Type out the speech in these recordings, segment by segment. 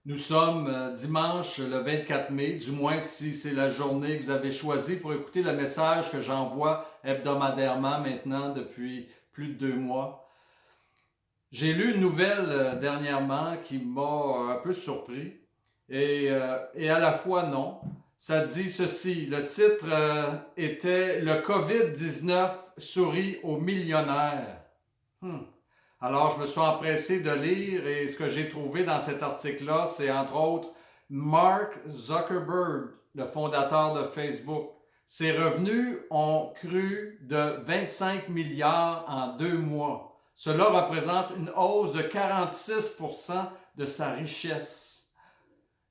Nous sommes dimanche le 24 mai, du moins si c'est la journée que vous avez choisie pour écouter le message que j'envoie hebdomadairement maintenant depuis plus de 2 mois. J'ai lu une nouvelle dernièrement qui m'a un peu surpris et à la fois non. Ça dit ceci, le titre était « Le COVID-19 sourit aux millionnaires ». Alors, je me suis empressé de lire et ce que j'ai trouvé dans cet article-là, c'est entre autres Mark Zuckerberg, le fondateur de Facebook. Ses revenus ont cru de 25 milliards en 2 mois. Cela représente une hausse de 46% de sa richesse.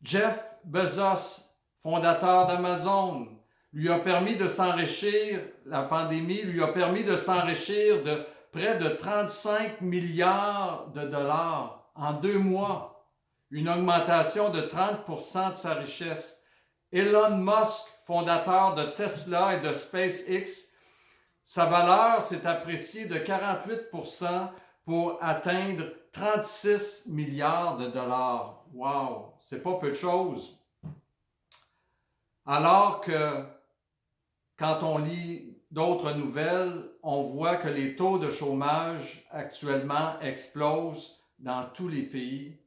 Jeff Bezos, fondateur d'Amazon, lui a permis de s'enrichir, la pandémie lui a permis de s'enrichir de près de 35 milliards de dollars en 2 mois, une augmentation de 30% de sa richesse. Elon Musk, fondateur de Tesla et de SpaceX, sa valeur s'est appréciée de 48% pour atteindre 36 milliards de dollars. Wow, c'est pas peu de choses. Alors que quand on lit d'autres nouvelles, on voit que les taux de chômage actuellement explosent dans tous les pays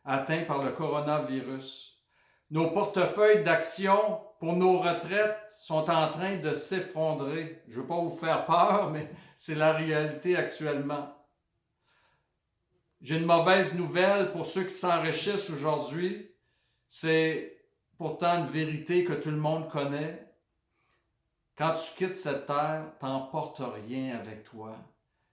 atteints par le coronavirus. Nos portefeuilles d'actions pour nos retraites sont en train de s'effondrer. Je ne veux pas vous faire peur, mais c'est la réalité actuellement. J'ai une mauvaise nouvelle pour ceux qui s'enrichissent aujourd'hui. C'est pourtant une vérité que tout le monde connaît. Quand tu quittes cette terre, tu n'emportes rien avec toi.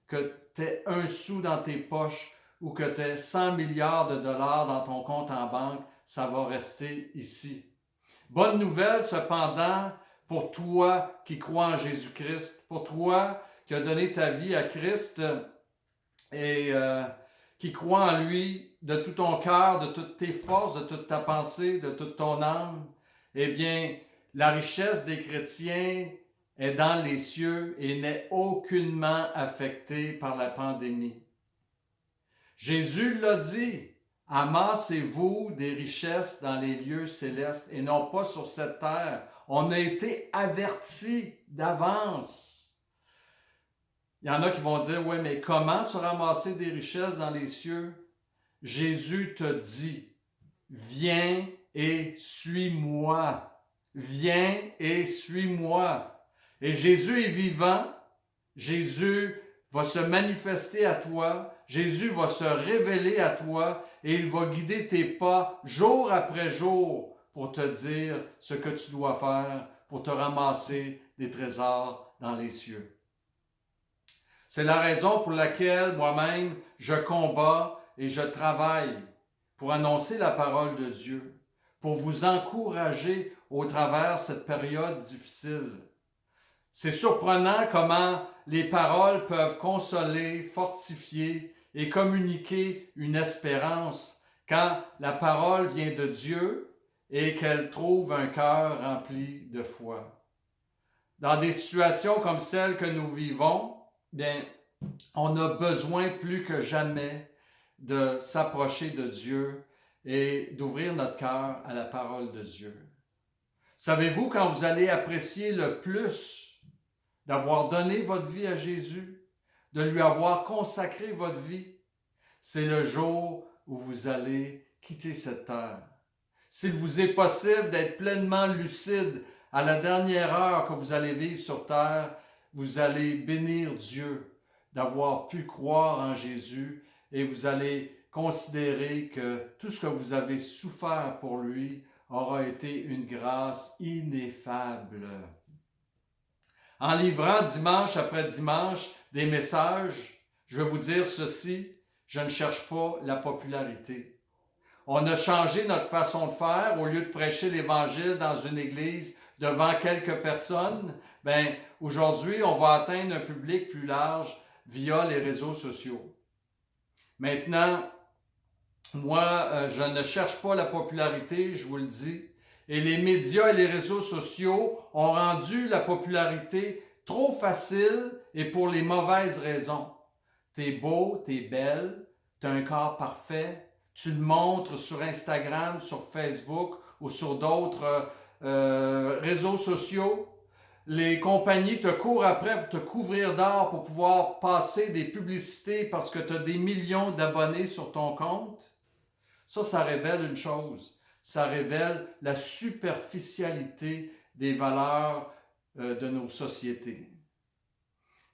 Que tu aies un sou dans tes poches ou que tu aies 100 milliards de dollars dans ton compte en banque, ça va rester ici. Bonne nouvelle cependant pour toi qui crois en Jésus-Christ, pour toi qui as donné ta vie à Christ et qui crois en lui de tout ton cœur, de toutes tes forces, de toute ta pensée, de toute ton âme. Eh bien, la richesse des chrétiens est dans les cieux et n'est aucunement affectée par la pandémie. Jésus l'a dit, amassez-vous des richesses dans les lieux célestes et non pas sur cette terre. On a été avertis d'avance. Il y en a qui vont dire, oui, mais comment se ramasser des richesses dans les cieux? Jésus te dit, viens et suis-moi. Viens et suis-moi. Et Jésus est vivant. Jésus va se manifester à toi. Jésus va se révéler à toi et il va guider tes pas jour après jour pour te dire ce que tu dois faire pour te ramasser des trésors dans les cieux. C'est la raison pour laquelle moi-même je combats et je travaille pour annoncer la parole de Dieu, pour vous encourager au travers de cette période difficile. C'est surprenant comment les paroles peuvent consoler, fortifier et communiquer une espérance quand la parole vient de Dieu et qu'elle trouve un cœur rempli de foi. Dans des situations comme celles que nous vivons, bien, on a besoin plus que jamais de s'approcher de Dieu et d'ouvrir notre cœur à la parole de Dieu. Savez-vous quand vous allez apprécier le plus d'avoir donné votre vie à Jésus, de lui avoir consacré votre vie? C'est le jour où vous allez quitter cette terre. S'il vous est possible d'être pleinement lucide à la dernière heure que vous allez vivre sur terre, vous allez bénir Dieu d'avoir pu croire en Jésus et vous allez considérer que tout ce que vous avez souffert pour lui aura été une grâce ineffable. En livrant dimanche après dimanche des messages, je vais vous dire ceci, je ne cherche pas la popularité. On a changé notre façon de faire. Au lieu de prêcher l'Évangile dans une église devant quelques personnes, aujourd'hui, on va atteindre un public plus large via les réseaux sociaux. Maintenant, moi, je ne cherche pas la popularité, je vous le dis. Et les médias et les réseaux sociaux ont rendu la popularité trop facile et pour les mauvaises raisons. T'es beau, t'es belle, t'as un corps parfait, Tu le montres sur Instagram, sur Facebook ou sur d'autres réseaux sociaux. Les compagnies te courent après pour te couvrir d'or pour pouvoir passer des publicités parce que tu as des millions d'abonnés sur ton compte. Ça révèle une chose. Ça révèle la superficialité des valeurs de nos sociétés.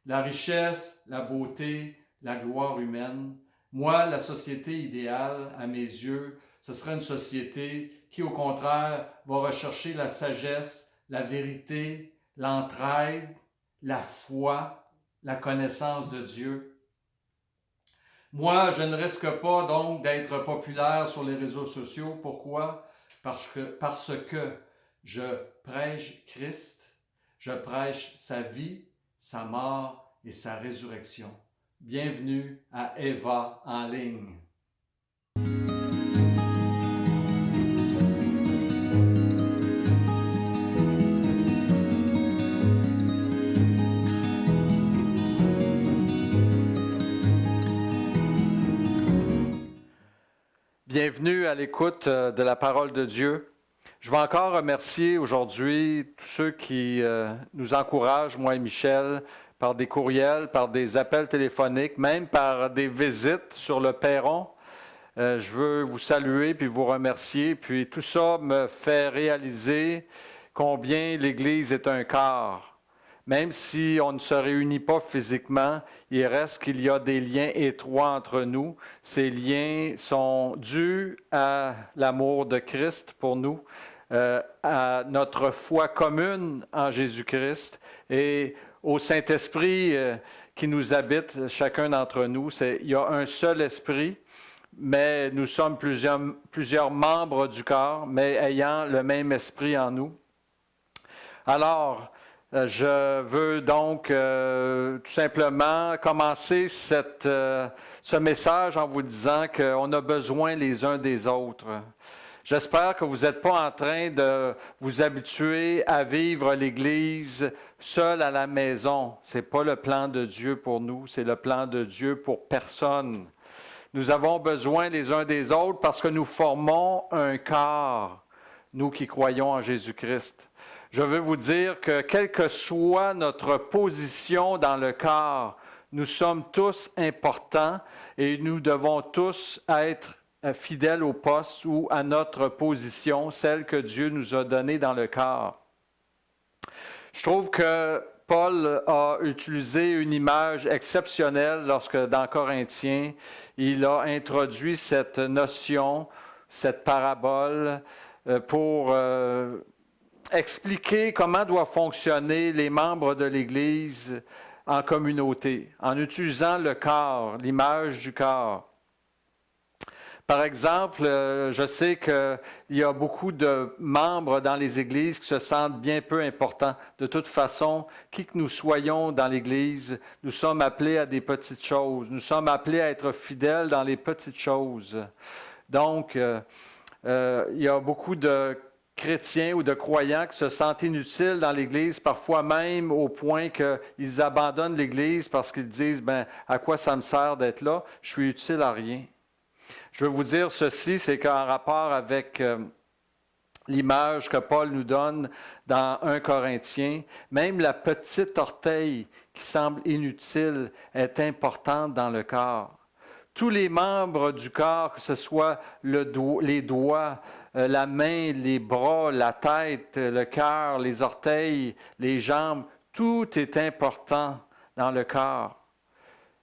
La richesse, la beauté, la gloire humaine. Moi, la société idéale, à mes yeux, ce serait une société qui, au contraire, va rechercher la sagesse, la vérité, l'entraide, la foi, la connaissance de Dieu. Moi, je ne risque pas donc d'être populaire sur les réseaux sociaux. Pourquoi? Parce que je prêche Christ, je prêche sa vie, sa mort et sa résurrection. Bienvenue à Eva en ligne. Bienvenue à l'écoute de la parole de Dieu. Je veux encore remercier aujourd'hui tous ceux qui nous encouragent, moi et Michel, par des courriels, par des appels téléphoniques, même par des visites sur le perron. Je veux vous saluer puis vous remercier. Puis tout ça me fait réaliser combien l'Église est un corps. Même si on ne se réunit pas physiquement, il reste qu'il y a des liens étroits entre nous. Ces liens sont dus à l'amour de Christ pour nous, à notre foi commune en Jésus-Christ et au Saint-Esprit qui nous habite, chacun d'entre nous. Il y a un seul esprit, mais nous sommes plusieurs membres du corps, mais ayant le même esprit en nous. Alors, je veux donc tout simplement commencer ce message en vous disant qu'on a besoin les uns des autres. J'espère que vous n'êtes pas en train de vous habituer à vivre l'Église seul à la maison. Ce n'est pas le plan de Dieu pour nous, c'est le plan de Dieu pour personne. Nous avons besoin les uns des autres parce que nous formons un corps, nous qui croyons en Jésus-Christ. Je veux vous dire que quelle que soit notre position dans le corps, nous sommes tous importants et nous devons tous être fidèles au poste ou à notre position, celle que Dieu nous a donnée dans le corps. Je trouve que Paul a utilisé une image exceptionnelle lorsque, dans Corinthiens, il a introduit cette notion, cette parabole, pour expliquer comment doivent fonctionner les membres de l'Église en communauté, en utilisant le corps, l'image du corps. Par exemple, je sais qu'il y a beaucoup de membres dans les églises qui se sentent bien peu importants. De toute façon, qui que nous soyons dans l'Église, nous sommes appelés à des petites choses. Nous sommes appelés à être fidèles dans les petites choses. Donc, il y a beaucoup de chrétiens ou de croyants qui se sentent inutiles dans l'Église, parfois même au point qu'ils abandonnent l'Église parce qu'ils disent « à quoi ça me sert d'être là? Je suis utile à rien. » Je veux vous dire ceci, c'est qu'en rapport avec l'image que Paul nous donne dans 1 Corinthiens, même la petite orteil qui semble inutile est importante dans le corps. Tous les membres du corps, que ce soit les doigts, la main, les bras, la tête, le cœur, les orteils, les jambes, tout est important dans le corps.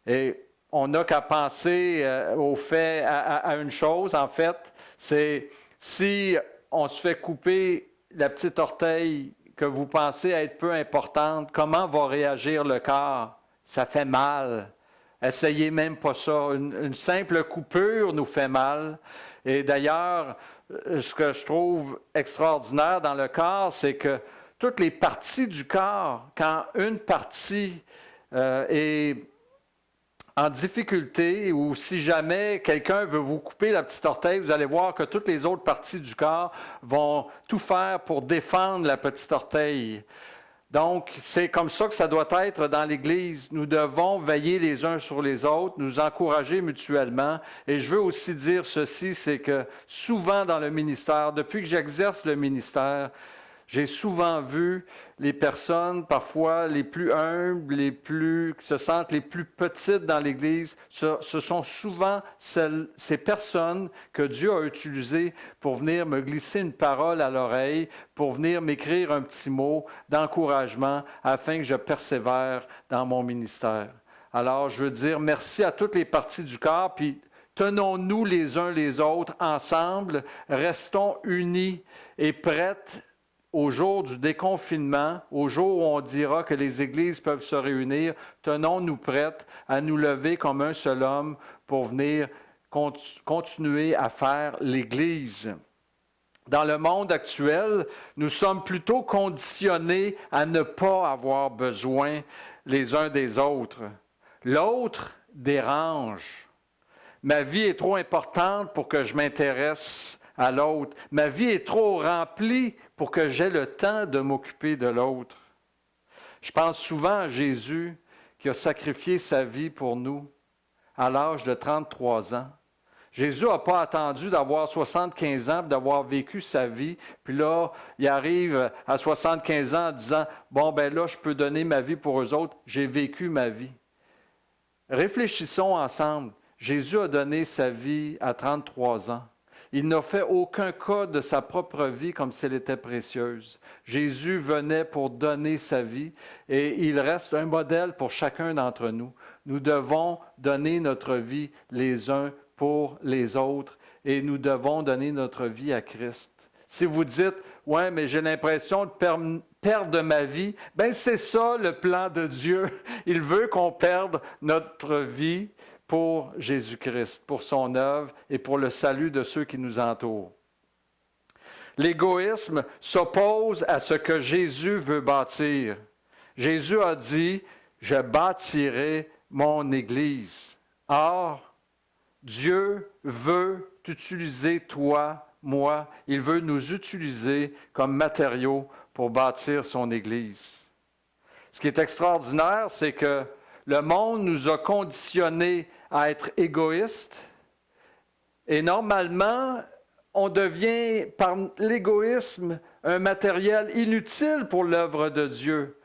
Et on n'a qu'à penser au fait, à une chose, en fait, c'est si on se fait couper la petite orteil que vous pensez être peu importante, comment va réagir le corps? Ça fait mal. Essayez même pas ça. Une simple coupure nous fait mal. Et d'ailleurs, ce que je trouve extraordinaire dans le corps, c'est que toutes les parties du corps, quand une partie est en difficulté ou si jamais quelqu'un veut vous couper la petite orteil, vous allez voir que toutes les autres parties du corps vont tout faire pour défendre la petite orteil. Donc, c'est comme ça que ça doit être dans l'Église. Nous devons veiller les uns sur les autres, nous encourager mutuellement. Et je veux aussi dire ceci, c'est que souvent dans le ministère, depuis que j'exerce le ministère, j'ai souvent vu les personnes, parfois les plus humbles, qui se sentent les plus petites dans l'Église. Ce sont souvent ces personnes que Dieu a utilisées pour venir me glisser une parole à l'oreille, pour venir m'écrire un petit mot d'encouragement afin que je persévère dans mon ministère. Alors, je veux dire merci à toutes les parties du corps, puis tenons-nous les uns les autres ensemble, restons unis et prêts au jour du déconfinement, au jour où on dira que les églises peuvent se réunir, tenons-nous prêtes à nous lever comme un seul homme pour venir continuer à faire l'Église. Dans le monde actuel, nous sommes plutôt conditionnés à ne pas avoir besoin les uns des autres. L'autre dérange. Ma vie est trop importante pour que je m'intéresse à l'autre. Ma vie est trop remplie pour que j'aie le temps de m'occuper de l'autre. Je pense souvent à Jésus qui a sacrifié sa vie pour nous à l'âge de 33 ans. Jésus n'a pas attendu d'avoir 75 ans, d'avoir vécu sa vie, puis là, il arrive à 75 ans en disant « Bon, ben là, je peux donner ma vie pour eux autres, j'ai vécu ma vie. » Réfléchissons ensemble. Jésus a donné sa vie à 33 ans. Il n'a fait aucun cas de sa propre vie comme si elle était précieuse. Jésus venait pour donner sa vie et il reste un modèle pour chacun d'entre nous. Nous devons donner notre vie les uns pour les autres et nous devons donner notre vie à Christ. Si vous dites « Ouais, mais j'ai l'impression de perdre ma vie », bien c'est ça le plan de Dieu. Il veut qu'on perde notre vie pour Jésus-Christ, pour son œuvre et pour le salut de ceux qui nous entourent. L'égoïsme s'oppose à ce que Jésus veut bâtir. Jésus a dit « Je bâtirai mon Église ». Or, Dieu veut t'utiliser, toi, moi. Il veut nous utiliser comme matériaux pour bâtir son Église. Ce qui est extraordinaire, c'est que le monde nous a conditionnés à être égoïstes et normalement, on devient par l'égoïsme un matériel inutile pour l'œuvre de Dieu.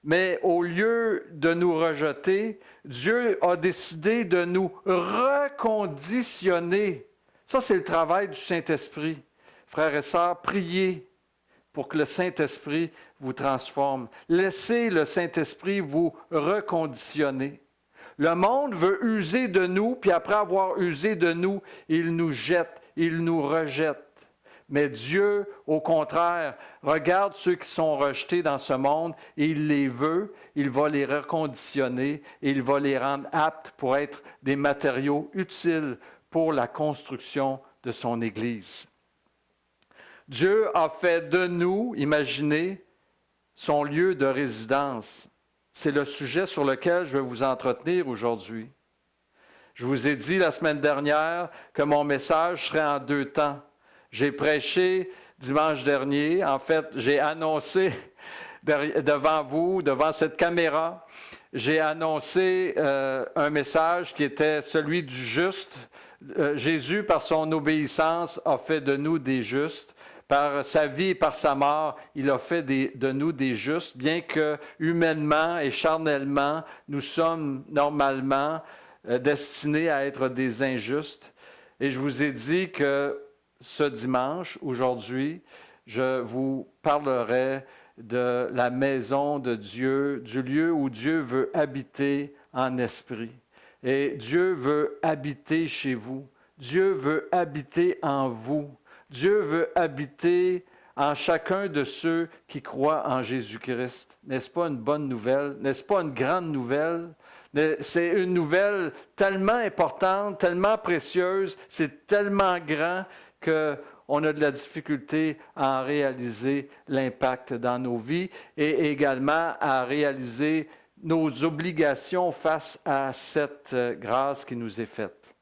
Mais au lieu de nous rejeter, Dieu a décidé de nous reconditionner. Ça, c'est le travail du Saint-Esprit. Frères et sœurs, priez pour que le Saint-Esprit vous transforme. Laissez le Saint-Esprit vous reconditionner. Le monde veut user de nous, puis après avoir usé de nous, il nous jette, il nous rejette. Mais Dieu, au contraire, regarde ceux qui sont rejetés dans ce monde et il les veut, il va les reconditionner et il va les rendre aptes pour être des matériaux utiles pour la construction de son Église. Dieu a fait de nous, imaginez, son lieu de résidence. C'est le sujet sur lequel je vais vous entretenir aujourd'hui. Je vous ai dit la semaine dernière que mon message serait en 2 temps. J'ai prêché dimanche dernier. En fait, j'ai annoncé devant vous, devant cette caméra, j'ai annoncé un message qui était celui du juste. Jésus, par son obéissance, a fait de nous des justes. Par sa vie et par sa mort, il a fait de nous des justes, bien que humainement et charnellement, nous sommes normalement destinés à être des injustes. Et je vous ai dit que ce dimanche, aujourd'hui, je vous parlerai de la maison de Dieu, du lieu où Dieu veut habiter en esprit. Et Dieu veut habiter chez vous. Dieu veut habiter en vous. Dieu veut habiter en chacun de ceux qui croient en Jésus-Christ. N'est-ce pas une bonne nouvelle? N'est-ce pas une grande nouvelle? C'est une nouvelle tellement importante, tellement précieuse, c'est tellement grand qu'on a de la difficulté à en réaliser l'impact dans nos vies et également à réaliser nos obligations face à cette grâce qui nous est faite.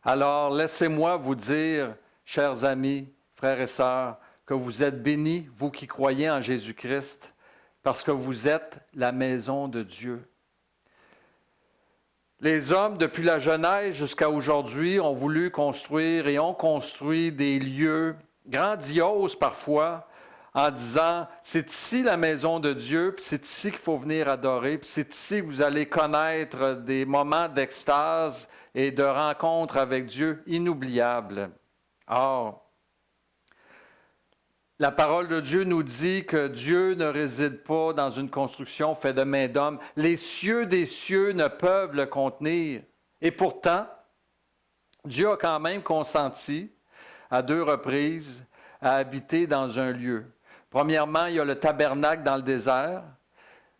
Alors, laissez-moi vous dire, chers amis, frères et sœurs, que vous êtes bénis, vous qui croyez en Jésus-Christ, parce que vous êtes la maison de Dieu. Les hommes, depuis la Genèse jusqu'à aujourd'hui, ont voulu construire et ont construit des lieux grandioses parfois, en disant, c'est ici la maison de Dieu, puis c'est ici qu'il faut venir adorer, puis c'est ici que vous allez connaître des moments d'extase et de rencontre avec Dieu inoubliables. Or, la parole de Dieu nous dit que Dieu ne réside pas dans une construction faite de main d'homme. Les cieux des cieux ne peuvent le contenir. Et pourtant, Dieu a quand même consenti à 2 reprises à habiter dans un lieu. Premièrement, il y a le tabernacle dans le désert.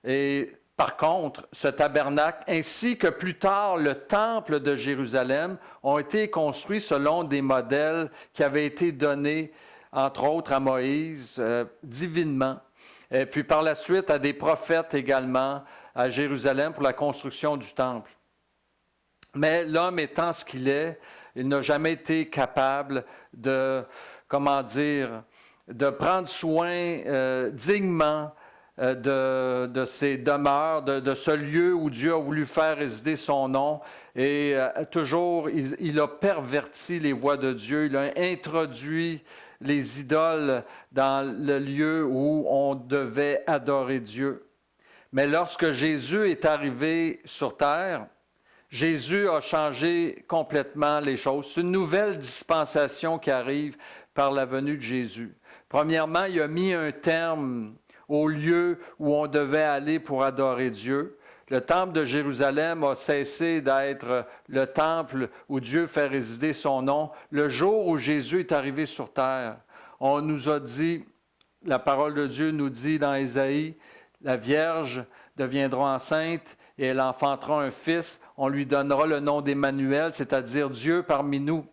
Et par contre, ce tabernacle, ainsi que plus tard le temple de Jérusalem, ont été construits selon des modèles qui avaient été donnés, entre autres à Moïse, divinement. Et puis par la suite à des prophètes également à Jérusalem pour la construction du temple. Mais l'homme étant ce qu'il est, il n'a jamais été capable de, de prendre soin dignement de ses demeures, de ce lieu où Dieu a voulu faire résider son nom. Et toujours, il a perverti les voies de Dieu, il a introduit les idoles dans le lieu où on devait adorer Dieu. Mais lorsque Jésus est arrivé sur terre, Jésus a changé complètement les choses. C'est une nouvelle dispensation qui arrive par la venue de Jésus. Premièrement, il a mis un terme au lieu où on devait aller pour adorer Dieu. Le temple de Jérusalem a cessé d'être le temple où Dieu fait résider son nom. Le jour où Jésus est arrivé sur terre, on nous a dit, la parole de Dieu nous dit dans Ésaïe, la Vierge deviendra enceinte et elle enfantera un fils. On lui donnera le nom d'Emmanuel, c'est-à-dire Dieu parmi nous.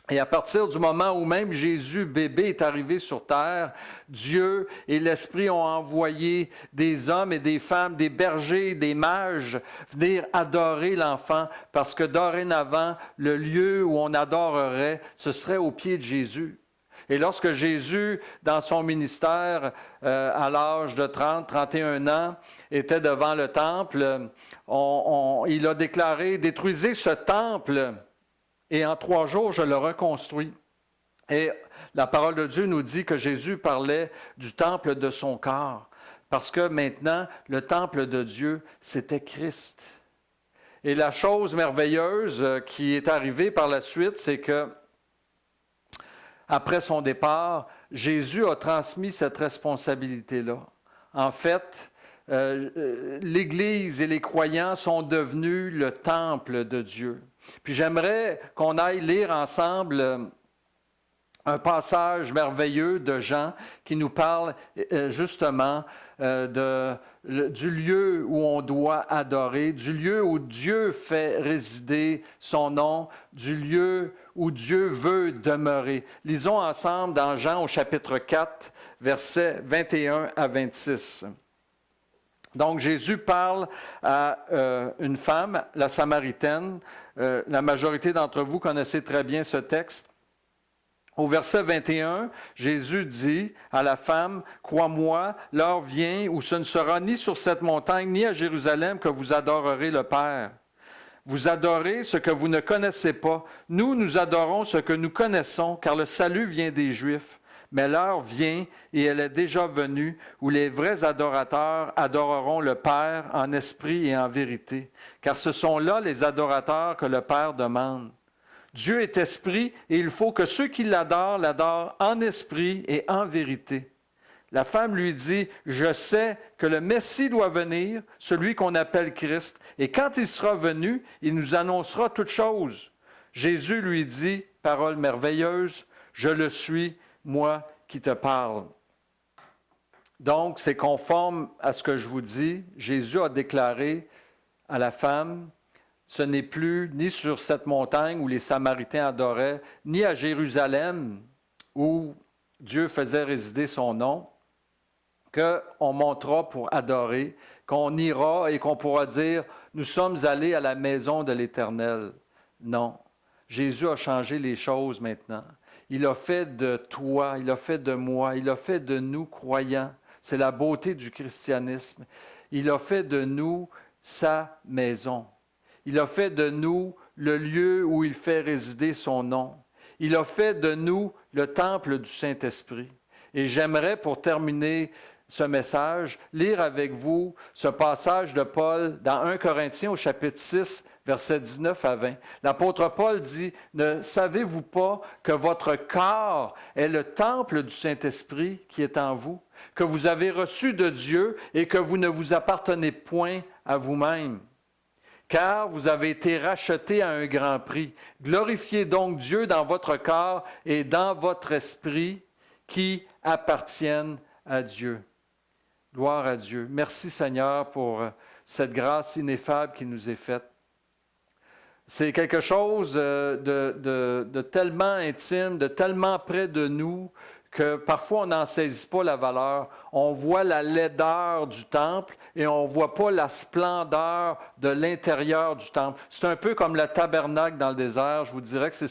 Et à partir du moment où même Jésus, bébé, est arrivé sur terre, Dieu et l'Esprit ont envoyé des hommes et des femmes, des bergers, des mages, venir adorer l'enfant, parce que dorénavant, le lieu où on adorerait, ce serait aux pieds de Jésus. Et lorsque Jésus, dans son ministère, à l'âge de 31 ans, était devant le temple, il a déclaré « Détruisez ce temple ». Et en 3 jours, je le reconstruis. Et la parole de Dieu nous dit que Jésus parlait du temple de son corps, parce que maintenant, le temple de Dieu, c'était Christ. Et la chose merveilleuse qui est arrivée par la suite, c'est que, après son départ, Jésus a transmis cette responsabilité-là. En fait, l'Église et les croyants sont devenus le temple de Dieu. Puis j'aimerais qu'on aille lire ensemble un passage merveilleux de Jean qui nous parle justement du lieu où on doit adorer, du lieu où Dieu fait résider son nom, du lieu où Dieu veut demeurer. Lisons ensemble dans Jean au chapitre 4, versets 21 à 26. Donc Jésus parle à une femme, la Samaritaine. La majorité d'entre vous connaissez très bien ce texte. Au verset 21, Jésus dit à la femme, « Crois-moi, l'heure vient où ce ne sera ni sur cette montagne ni à Jérusalem que vous adorerez le Père. Vous adorez ce que vous ne connaissez pas. Nous adorons ce que nous connaissons, car le salut vient des Juifs. Mais l'heure vient, et elle est déjà venue, où les vrais adorateurs adoreront le Père en esprit et en vérité, car ce sont là les adorateurs que le Père demande. Dieu est esprit, et il faut que ceux qui l'adorent en esprit et en vérité. » La femme lui dit, « Je sais que le Messie doit venir, celui qu'on appelle Christ, et quand il sera venu, il nous annoncera toutes choses. » Jésus lui dit, parole merveilleuse, « Je le suis, moi qui te parle. » Donc, c'est conforme à ce que je vous dis. Jésus a déclaré à la femme, ce n'est plus ni sur cette montagne où les Samaritains adoraient, ni à Jérusalem où Dieu faisait résider son nom, qu'on montera pour adorer, qu'on ira et qu'on pourra dire, nous sommes allés à la maison de l'Éternel. Non, Jésus a changé les choses maintenant. Il a fait de toi, il a fait de moi, il a fait de nous croyants C'est la beauté du christianisme. Il a fait de nous sa maison. Il a fait de nous le lieu où il fait résider son nom. Il a fait de nous le temple du Saint-Esprit. Et j'aimerais, pour terminer ce message, lire avec vous ce passage de Paul dans 1 Corinthiens au chapitre 6, versets 19 à 20. L'apôtre Paul dit, « Ne savez-vous pas que votre corps est le temple du Saint-Esprit qui est en vous, que vous avez reçu de Dieu et que vous ne vous appartenez point à vous-même? Car vous avez été rachetés à un grand prix. Glorifiez donc Dieu dans votre corps et dans votre esprit qui appartiennent à Dieu. » Gloire à Dieu. Merci Seigneur pour cette grâce ineffable qui nous est faite. C'est quelque chose de tellement intime, de tellement près de nous, que parfois on n'en saisit pas la valeur. On voit la laideur du temple et on ne voit pas la splendeur de l'intérieur du temple. C'est un peu comme le tabernacle dans le désert. Je vous dirais que c'est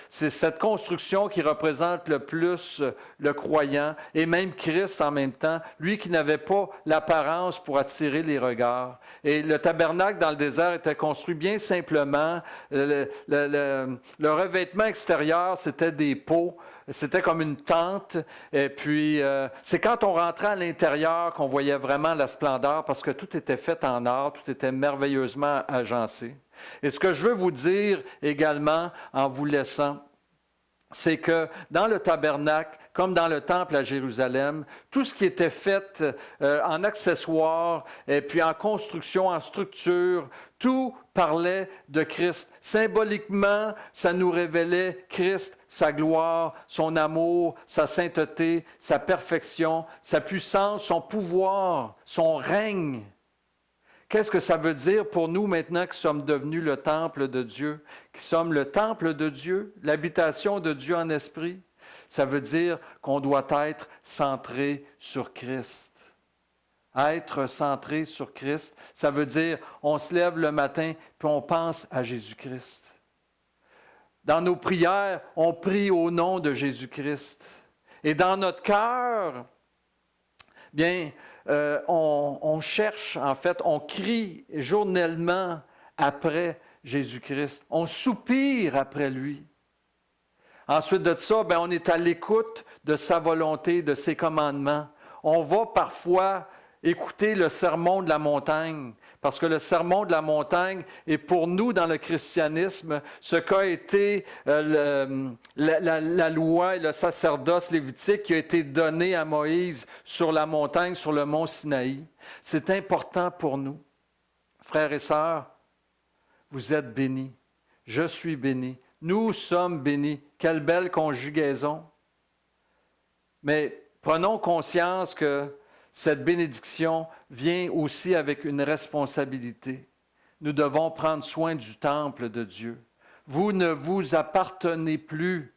cette construction qui représente le plus le croyant et même Christ en même temps, lui qui n'avait pas l'apparence pour attirer les regards. Et le tabernacle dans le désert était construit bien simplement. Le revêtement extérieur, c'était des pots. C'était comme une tente, et puis c'est quand on rentrait à l'intérieur qu'on voyait vraiment la splendeur, parce que tout était fait en or, tout était merveilleusement agencé. Et ce que je veux vous dire également en vous laissant, c'est que dans le tabernacle, comme dans le temple à Jérusalem, tout ce qui était fait en accessoires et puis en construction, en structure, tout parlait de Christ. Symboliquement, ça nous révélait Christ, sa gloire, son amour, sa sainteté, sa perfection, sa puissance, son pouvoir, son règne. Qu'est-ce que ça veut dire pour nous maintenant qui sommes devenus le temple de Dieu, qui sommes le temple de Dieu, l'habitation de Dieu en esprit? Ça veut dire qu'on doit être centré sur Christ. Être centré sur Christ, ça veut dire on se lève le matin puis on pense à Jésus-Christ. Dans nos prières, on prie au nom de Jésus-Christ. Et dans notre cœur, bien, on cherche, en fait, on crie journellement après Jésus-Christ. On soupire après lui. Ensuite de ça, bien, on est à l'écoute de sa volonté, de ses commandements. On va parfois écouter le sermon de la montagne, parce que le sermon de la montagne est pour nous dans le christianisme ce qu'a été la loi et le sacerdoce lévitique qui a été donné à Moïse sur la montagne, sur le mont Sinaï. C'est important pour nous. Frères et sœurs, vous êtes bénis. Je suis béni. Nous sommes bénis. Quelle belle conjugaison. Mais prenons conscience que cette bénédiction vient aussi avec une responsabilité. Nous devons prendre soin du temple de Dieu. Vous ne vous appartenez plus.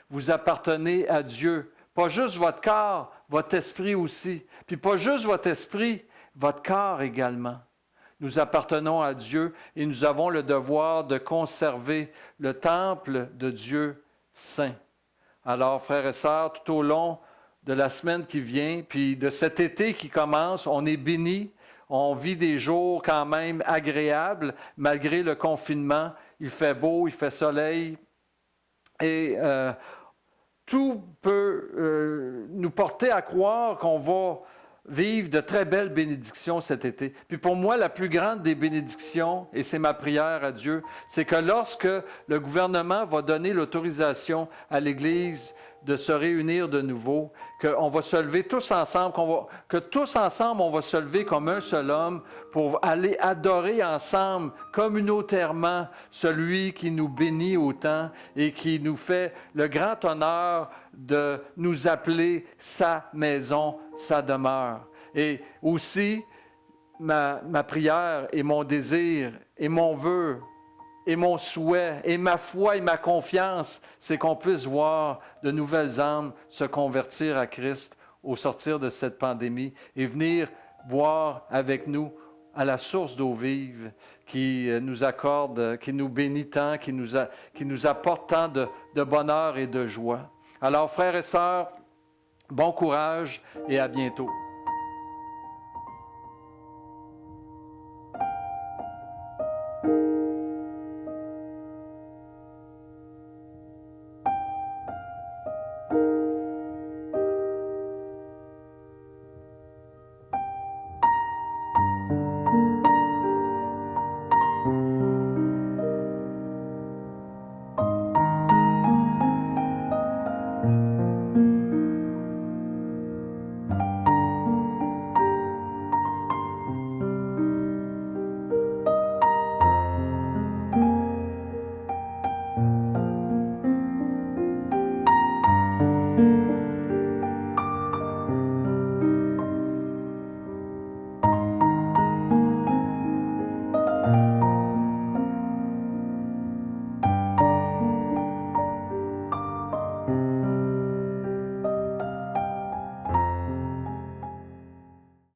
Vous appartenez à Dieu. Pas juste votre corps, votre esprit aussi. Puis pas juste votre esprit, votre corps également. Nous appartenons à Dieu et nous avons le devoir de conserver le temple de Dieu saint. Alors, frères et sœurs, tout au long de la semaine qui vient, puis de cet été qui commence, on est bénis, on vit des jours quand même agréables, malgré le confinement. Il fait beau, il fait soleil, et tout peut nous porter à croire qu'on va vivre de très belles bénédictions cet été. Puis pour moi, la plus grande des bénédictions, et c'est ma prière à Dieu, c'est que lorsque le gouvernement va donner l'autorisation à l'Église de se réunir de nouveau, qu'on va se lever tous ensemble, que tous ensemble, on va se lever comme un seul homme pour aller adorer ensemble, communautairement, celui qui nous bénit autant et qui nous fait le grand honneur de nous appeler sa maison, sa demeure. Et aussi, ma prière et mon désir et mon vœu et mon souhait et ma foi et ma confiance, c'est qu'on puisse voir de nouvelles âmes se convertir à Christ au sortir de cette pandémie et venir boire avec nous à la source d'eau vive qui nous accorde, qui nous bénit tant, qui nous apporte tant de bonheur et de joie. Alors, frères et sœurs, Bon courage et à bientôt.